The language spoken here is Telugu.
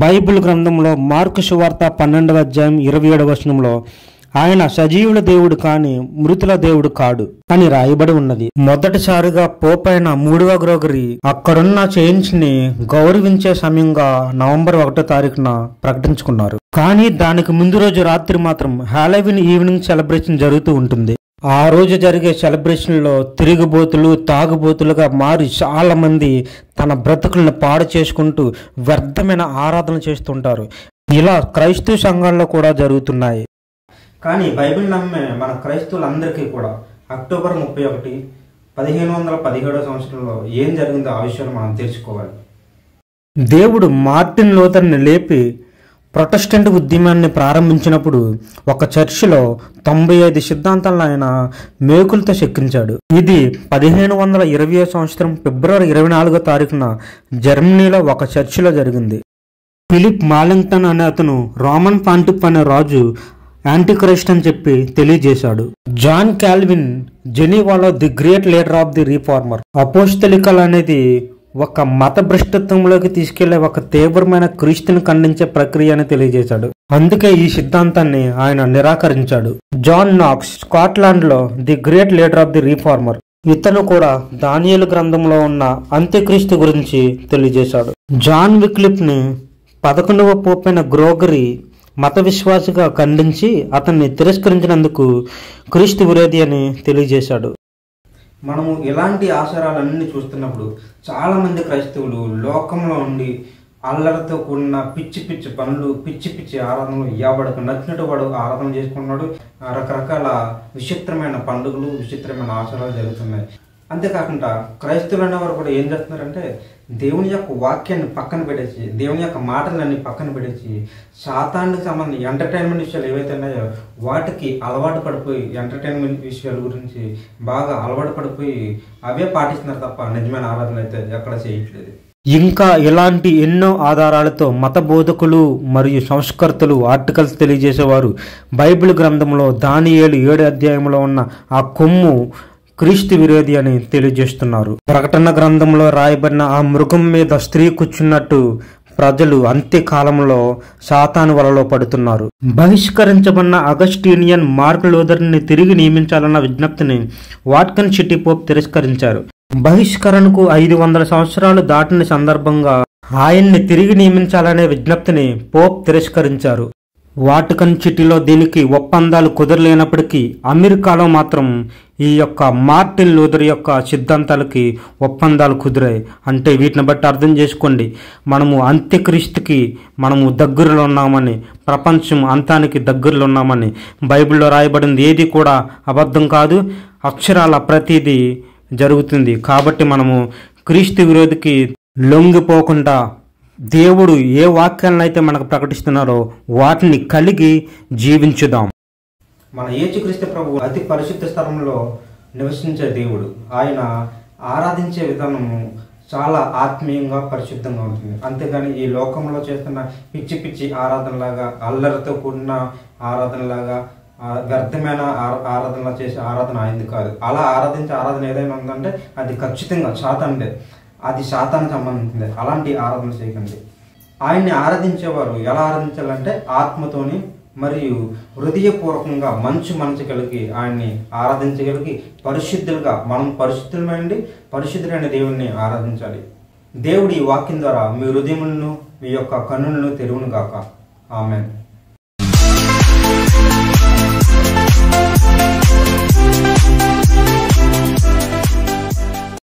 బైబిల్ గ్రంథంలో మార్కు సువార్త 12వ అధ్యాయం 27వ వచనంలో ఆయన సజీవుల దేవుడు కాని మృతుల దేవుడు కాడు అని రాయబడి ఉన్నది. మొదటిసారిగా పోపైన 3వ గ్రెగరీ అక్కడున్న చైన్స్ ని గౌరవించే సమయంగా నవంబర్ 1వ తారీఖున ప్రకటించుకున్నారు. కానీ దానికి ముందు రోజు రాత్రి మాత్రం హాలోవీన్ ఈవినింగ్ సెలబ్రేషన్ జరుగుతూ ఉంటుంది. ఆ రోజు జరిగే సెలబ్రేషన్ లో తిరుగుబోతులు తాగుబోతులుగా మారి చాలా మంది తన బ్రతుకులను పాడు చేసుకుంటూ వ్యర్థమైన ఆరాధన చేస్తుంటారు. ఇలా క్రైస్తవ సంఘాల్లో కూడా జరుగుతున్నాయి. కానీ బైబిల్ నమ్మే మన క్రైస్తవులందరికీ కూడా అక్టోబర్ 31, 1517 సంవత్సరంలో ఏం జరిగిందో ఆ విషయాలు మనం తెలుసుకోవాలి. దేవుడు మార్టిన్ లూథర్ని లేపి ప్రొటెస్టెంట్ ఉద్యమాన్ని ప్రారంభించినప్పుడు ఒక చర్చిలో 95 సిద్ధాంతాలను ఆయన మేకులతో చెక్కించాడు. ఇది 1520 సంవత్సరం ఫిబ్రవరి 24వ తారీఖున జర్మనీలో ఒక చర్చిలో జరిగింది. ఫిలిప్ మాలింగ్టన్ అనే అతను రోమన్ పాంటిప్ అనే రాజు యాంటీక్రైస్ట్ అని చెప్పి తెలియజేశాడు. జాన్ కాల్విన్ జెనీవాలో the great leader of the reformer apostolical అనేది ఒక మత భ్రష్టత్వంలోకి తీసుకెళ్లే ఒక తీవ్రమైన క్రీస్తుని ఖండించే ప్రక్రియ అని తెలియజేశాడు. అందుకే ఈ సిద్ధాంతాన్ని ఆయన నిరాకరించాడు. జాన్ నాక్స్ స్కాట్లాండ్ లో the great leader of the reformer ఇతను కూడా దానియేలు గ్రంథంలో ఉన్న అంత్యక్రీస్తు గురించి తెలియజేశాడు. జాన్ విక్లిఫ్ ని 11వ పోపైన గ్రెగరీ మత విశ్వాసిగా ఖండించి అతన్ని తిరస్కరించినందుకు క్రీస్తు విరోధి అని తెలియజేశాడు. మనము ఇలాంటి ఆచారాలన్నీ చూస్తున్నప్పుడు చాలా మంది క్రైస్తవులు లోకంలో ఉండి అల్లరితో కూడిన పిచ్చి పిచ్చి పనులు, పిచ్చి పిచ్చి ఆరాధనలు, ఎవడికి నచ్చినట్టు వాడు ఆరాధన చేసుకున్నాడు. రకరకాల విచిత్రమైన పండుగలు, విచిత్రమైన ఆచారాలు జరుగుతున్నాయి. అంతేకాకుండా క్రైస్తవులు అనేవారు కూడా ఏం చేస్తున్నారంటే దేవుని యొక్క వాక్యాన్ని పక్కన పెట్టేసి, దేవుని యొక్క మాటలన్నీ పక్కన పెట్టేసి సాతానుకి సంబంధించి ఎంటర్టైన్మెంట్ విషయాలు ఏవైతే ఉన్నాయో వాటికి అలవాటు పడిపోయి ఎంటర్టైన్మెంట్ విషయాల గురించి బాగా అలవాటు పడిపోయి అవే పాటిస్తున్నారు తప్ప నిజమైన ఆరాధన అయితే ఎక్కడ చేయట్లేదు. ఇంకా ఇలాంటి ఎన్నో ఆధారాలతో మత బోధకులు మరియు సంస్కర్తలు ఆర్టికల్స్ తెలియజేసేవారు బైబిల్ గ్రంథంలో దానియేలు 7వ అధ్యాయంలో ఉన్న ఆ కొమ్ము క్రీస్తు విరోధి అని తెలియజేస్తున్నారు. ప్రకటన గ్రంథంలో రాయబడిన ఆ మృగం మీద స్త్రీ కూర్చున్నట్టు ప్రజలు అంత్యకాలంలో సాతాను వలలో పడుతున్నారు. బహిష్కరించబడిన అగస్టీనియన్ మార్క్ లూథర్ని తిరిగి నియమించాలన్న విజ్ఞప్తిని వాటికన్ సిటీ పోప్ తిరస్కరించారు. బహిష్కరణకు 500 సంవత్సరాలు దాటిన సందర్భంగా ఆయన్ని తిరిగి నియమించాలనే విజ్ఞప్తిని పోప్ తిరస్కరించారు. వాటికన్ సిటీలో దీనికి ఒప్పందాలు కుదరలేనప్పటికీ అమెరికాలో మాత్రం ఈ యొక్క మార్టిన్ లూథర్ యొక్క సిద్ధాంతాలకి ఒప్పందాలు కుదిరాయి. అంటే వీటిని బట్టి అర్థం చేసుకోండి, మనము అంత్యక్రీస్తుకి మనము దగ్గరలో ఉన్నామని, ప్రపంచం అంతానికి దగ్గరలో ఉన్నామని. బైబిల్లో రాయబడింది ఏది కూడా అబద్ధం కాదు, అక్షరాల ప్రతిదీ జరుగుతుంది. కాబట్టి మనము క్రీస్తు విరోధికి లొంగిపోకుండా దేవుడు ఏ వాక్యాలను అయితే మనకు ప్రకటిస్తున్నారో వాటిని కలిగి జీవించుదాం. మన యేసుక్రీస్తు ప్రభువు అతి పరిశుద్ధ స్థలంలో నివసించే దేవుడు. ఆయన ఆరాధించే విధానము చాలా ఆత్మీయంగా, పరిశుద్ధంగా ఉంటుంది. అంతేగాని ఈ లోకంలో చేస్తున్న పిచ్చి పిచ్చి ఆరాధనలాగా, అల్లరితో కూడిన ఆరాధనలాగా, వ్యర్థమైన ఆరాధనలా చేసే ఆరాధన ఆయనది కాదు. అలా ఆరాధించే ఆరాధన ఏదైనా ఉందంటే అది ఖచ్చితంగా సాతానుదే, అది సాతానుకు సంబంధించింది. అలాంటి ఆరాధన చేయకండి. ఆయన్ని ఆరాధించేవారు ఎలా ఆరాధించాలంటే ఆత్మతోని మరియు హృదయపూర్వకంగా మంచి మనసు కలిగి ఆయన్ని ఆరాధించగలిగి పరిశుద్ధులుగా, మనం పరిశుద్ధులమైంది పరిశుద్ధులైన దేవుణ్ణి ఆరాధించాలి. దేవుడి వాక్యం ద్వారా మీ హృదయములను, మీ యొక్క కన్నులను తెరువును గాక. ఆమెన్.